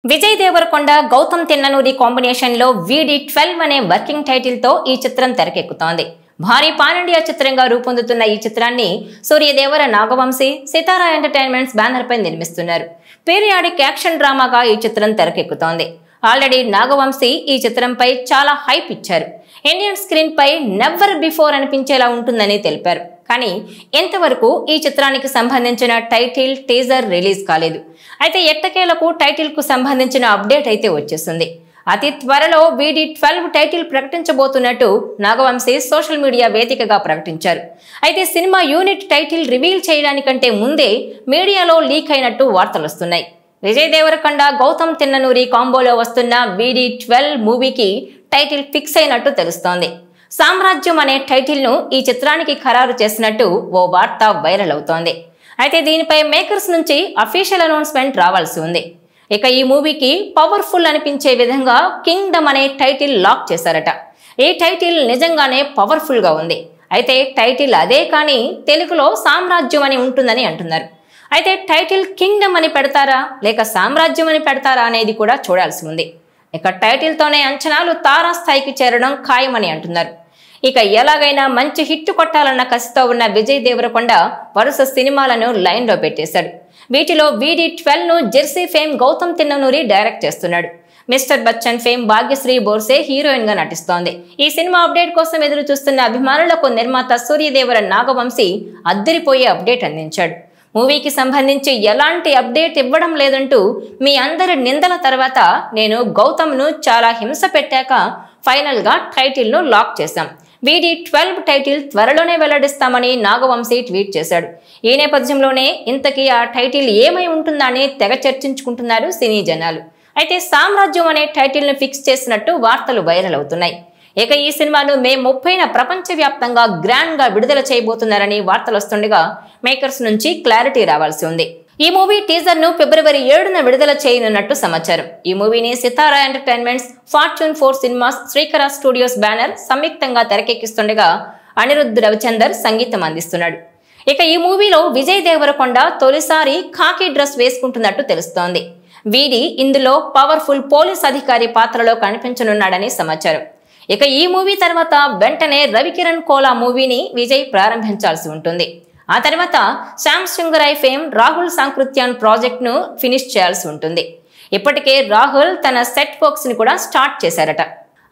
Vijay Devarakonda Gautam Tinnanuri combination లో VD12 అనే working title తో ఈ చిత్రం తెరకెక్కుతోంది. భారీ పాన్ ఇండియా చిత్రంగా రూపొందుతున్న ఈ చిత్రాన్ని సూర్యదేవర నాగవంశీ సితారా ఎంటర్టైన్మెంట్స్ బ్యానర్ పై నిర్మిస్తున్నారు. పీరియాడిక్ యాక్షన్ డ్రామాగా ఈ చిత్రం తెరకెక్కుతోంది. ఆల్రెడీ నాగవంశీ ఈ చిత్రంపై చాలా హైప్ ఇచ్చారు. ఇండియన్ స్క్రీన్ పై నెవర్ బిఫోర్ అనిపించేలా ఉంటుందని తెలిపారు. కానీ ఇంతవరకు ఈ చిత్రానికి సంబంధించిన టైటిల్ టీజర్ రిలీజ్ కాలేదు. అయితే ఎట్టకేలకు టైటిల్ కు సంబంధించిన అప్డేట్ అయితే వచ్చేసింది. అతి త్వరలో VD12 టైటిల్ ప్రకటించబోతున్నట్టు నాగవంశీ సోషల్ మీడియా వేదికగా ప్రకటించారు. అయితే సినిమా యూనిట్ టైటిల్ రివీల్ చేయడానికంటే ముందే మీడియాలో లీక్ అయినట్టు వార్తలు వస్తున్నాయి. విజయ్ దేవరకొండ గౌతమ్ తిన్ననూరి కాంబోలో వస్తున్న VD12 మూవీకి టైటిల్ ఫిక్స్ అయినట్టు తెలుస్తోంది. సామ్రాజ్యం అనే టైటిల్ ను ఈ చిత్రానికి ఖరారు చేసినట్టు ఓ వార్త వైరల్ అవుతోంది. అయితే దీనిపై మేకర్స్ నుంచి అఫీషియల్ అనౌన్స్మెంట్ రావాల్సి ఉంది. ఇక ఈ మూవీకి పవర్ఫుల్ అనిపించే విధంగా కింగ్డమ్ అనే టైటిల్ లాక్ చేశారట. ఈ టైటిల్ నిజంగానే పవర్ఫుల్ గా ఉంది. అయితే టైటిల్ అదే కానీ తెలుగులో సామ్రాజ్యం అని ఉంటుందని అంటున్నారు. అయితే టైటిల్ కింగ్డమ్ అని పెడతారా లేక సామ్రాజ్యం అని పెడతారా అనేది కూడా చూడాల్సి ఉంది. ఇక టైటిల్ తోనే అంచనాలు తారాస్థాయికి చేరడం ఖాయమని అంటున్నారు. ఇక ఎలాగైనా మంచి హిట్ కొట్టాలన్న కసితో ఉన్న విజయ్ దేవరకొండ వరుస సినిమాలను లైన్ లో పెట్టేశాడు. వీటిలో VD12 ను Jersey fame Gautam Tinnanuri direct చేస్తున్నాడు. Mister Bachchan fame Bhagyashri Borse heroine గా నటిస్తోంది. ఈ సినిమా అప్డేట్ కోసం ఎదురు చూస్తున్న అభిమానులకు నిర్మాత సూర్యదేవర నాగవంశీ అద్దరిపోయే అప్డేట్ అందించాడు. మూవీకి సంబంధించి ఎలాంటి అప్డేట్ ఇవ్వడం లేదంటూ మీ అందరి నిందల తర్వాత నేను గౌతమ్ ను చాలా హింస పెట్టాక ఫైనల్ గా టైటిల్ ను లాక్ చేశాం. VD12 టైటిల్ త్వరలోనే వెల్లడిస్తామని నాగవంశీ ట్వీట్ చేశాడు. ఈ నేపథ్యంలోనే ఇంతకీ ఆ టైటిల్ ఏమై ఉంటుందా అని తెగ చర్చించుకుంటున్నారు సినీ జనాలు. అయితే సామ్రాజ్యం అనే టైటిల్ ను ఫిక్స్ చేసినట్టు వార్తలు వైరల్ అవుతున్నాయి. ఇక ఈ సినిమాను మే 30న ప్రపంచవ్యాప్తంగా గ్రాండ్ గా విడుదల చేయబోతున్నారని వార్తలు వస్తుండగా మేకర్స్ నుంచి క్లారిటీ రావాల్సి ఉంది. ఈ మూవీ టీజర్ ను ఫిబ్రవరి 7న విడుదల చేయనున్నట్టు సమాచారం. ఈ మూవీని సితారా ఎంటర్టైన్మెంట్స్, ఫార్చ్యూన్ 4 సినిమాస్, శ్రీకర స్టూడియోస్ బ్యానర్ సంయుక్తంగా తెరకెక్కిస్తుండగా అనిరుద్ధ్ రవిచందర్ సంగీతం అందిస్తున్నాడు. ఇక ఈ మూవీలో విజయ్ దేవరకొండ తొలిసారి ఖాకీ డ్రెస్ వేసుకుంటున్నట్టు తెలుస్తోంది. వీడి ఇందులో పవర్ఫుల్ పోలీస్ అధికారి పాత్రలో కనిపించనున్నాడని సమాచారం. ఇక ఈ మూవీ తర్వాత వెంటనే రవికిరణ్ కోలా మూవీని విజయ్ ప్రారంభించాల్సి ఉంటుంది. ఆ తర్వాత శ్యామ్ సింగరాయ్ ఫేమ్ రాహుల్ సాంకృత్యాన్ ప్రాజెక్ట్ ను ఫినిష్ చేయాల్సి ఉంటుంది. ఇప్పటికే రాహుల్ తన సెట్ వర్క్స్ ని కూడా స్టార్ట్ చేశారట.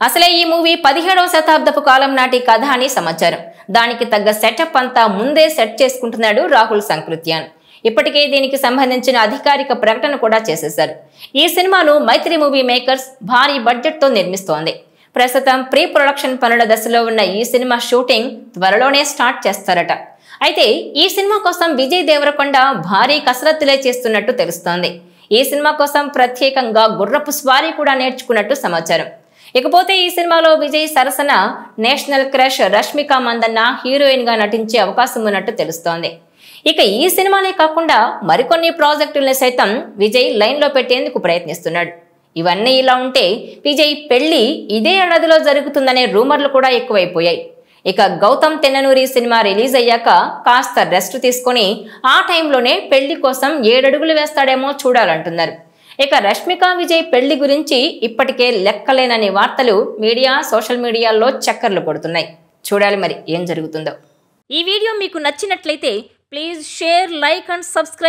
అసలే ఈ మూవీ 17వ శతాబ్దపు కాలం నాటి కథ అని సమాచారం. దానికి తగ్గ సెటప్ అంతా ముందే సెట్ చేసుకుంటున్నాడు రాహుల్ సాంకృత్యాన్. ఇప్పటికే దీనికి సంబంధించిన అధికారిక ప్రకటన కూడా చేసేశారు. ఈ సినిమాను మైత్రి మూవీ మేకర్స్ భారీ బడ్జెట్ తో నిర్మిస్తోంది. ప్రస్తుతం ప్రీ ప్రొడక్షన్ పనుల దశలో ఉన్న ఈ సినిమా షూటింగ్ త్వరలోనే స్టార్ట్ చేస్తారట. అయితే ఈ సినిమా కోసం విజయ్ దేవరకొండ భారీ కసరత్తులే చేస్తున్నట్టు తెలుస్తోంది. ఈ సినిమా కోసం ప్రత్యేకంగా గుర్రపు స్వారీ కూడా నేర్చుకున్నట్టు సమాచారం. ఇకపోతే ఈ సినిమాలో విజయ్ సరసన national crush Rashmika Mandanna heroine గా నటించే అవకాశం ఉన్నట్టు తెలుస్తోంది. ఇక ఈ సినిమానే కాకుండా మరికొన్ని ప్రాజెక్టుల్ని సైతం విజయ్ లైన్ లో పెట్టేందుకు ప్రయత్నిస్తున్నాడు. ఇవన్నీ ఇలా ఉంటే విజయ్ పెళ్లి ఇదే ఏడాదిలో జరుగుతుందనే రూమర్లు కూడా ఎక్కువైపోయాయి. ఇక గౌతమ్ తిన్ననూరి సినిమా రిలీజ్ అయ్యాక కాస్త రెస్ట్ తీసుకొని ఆ టైంలోనే పెళ్లి కోసం 7 అడుగులు వేస్తాడేమో చూడాలంటున్నారు. ఇక రష్మిక విజయ్ పెళ్లి గురించి ఇప్పటికే లెక్కలేనని వార్తలు మీడియా, సోషల్ మీడియాలో చక్కర్లు కొడుతున్నాయి. చూడాలి మరి ఏం జరుగుతుందో. ఈ వీడియో మీకు నచ్చినట్లయితే please share, like and subscribe.